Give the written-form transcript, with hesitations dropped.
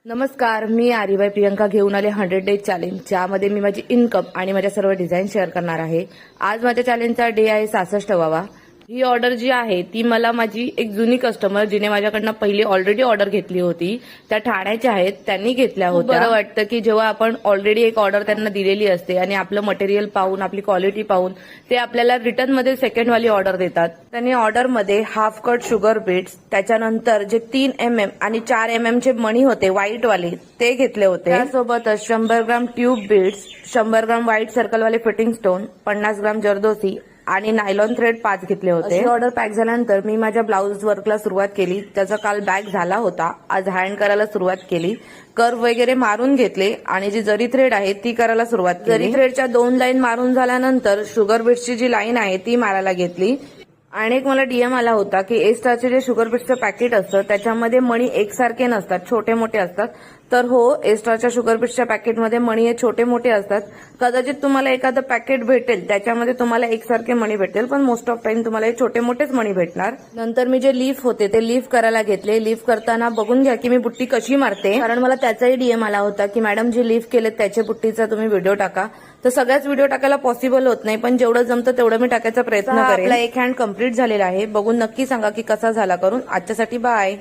नमस्कार, मी आरीबाई प्रियंका घेऊन आले 100 डेज चॅलेंज, ज्यामध्ये मी माझी इन्कम आणि माझ्या सर्व डिझाईन शेअर करणार आहे। आज माझ्या चॅलेंजचा डे आहे 66वा। ही ऑर्डर जी आहे ती मला माझी एक जुनी कस्टमर जिने माझ्याकडनं पहिली ऑलरेडी ऑर्डर घेतली होती, त्या ठाण्याच्या आहेत, त्यांनी घेतल्या होत्या। बरं वाटतं की जेव्हा आपण ऑलरेडी एक ऑर्डर त्यांना दिलेली असते आणि आपलं मटेरियल पाहून, आपली क्वालिटी पाहून ते आपल्याला रिटर्न मध्ये सेकंड वाली ऑर्डर देतात। त्यांनी ऑर्डर मध्ये हाफ कट शुगर बीट्स, त्याच्यानंतर जे 3 mm आणि 4 mm चे मणी होते व्हाईट वाले ते घेतले होते। त्यासोबतच 100 ग्राम ट्यूब बीट्स, 100 ग्राम व्हाईट सर्कल वाले फिटिंग स्टोन, 50 ग्राम जरदोसी आणि नायलॉन थ्रेड 5 घेतले होते। ऑर्डर पॅक झाल्यानंतर मी माझ्या ब्लाऊज वर्कला सुरुवात केली। त्याचा काल बॅक झाला होता, आज हँड करायला सुरुवात केली। कर्व वगैरे मारून घेतले आणि जी जरी थ्रेड आहे ती करायला सुरुवात केली। जरी थ्रेडच्या 2 लाईन मारून झाल्यानंतर शुगर बीट्सची जी लाईन आहे ती मारायला घेतली। आणि एक मला डीएम आला होता की एस्टाचे जे शुगर बीट्सचं पॅकेट असतं त्याच्यामध्ये मणी एकसारखे नसतात, छोटे मोठे असतात। तर हो, एस्टाच्या शुगर बीट्सच्या पॅकेटमध्ये मणी हे छोटे मोठे असतात। कदाचित तुम्हाला एखादं पॅकेट भेटेल त्याच्यामध्ये तुम्हाला एकसारखे मणी भेटेल, पण मोस्ट ऑफ टाइम तुम्हाला हे छोटे मोठेच मणी भेटणार। नंतर मी जे लीफ होते ते लीफ करायला घेतले। लीफ करताना बघून घ्या की मी बुट्टी कशी मारते, कारण मला त्याचाही डीएम आला होता की मॅडम जी लीफ केले त्याच्या बुट्टीचा तुम्ही व्हिडिओ टाका। तर सगळ्याच व्हिडिओ टाकायला पॉसिबल होत नाही, पण जेवढं जमतं तेवढं मी टाकायचा प्रयत्न करेन। आपला एक हँड कम्प्लीट झालेला आहे, बघून नक्की सांगा की कसा झाला करून। आजच्यासाठी बाय।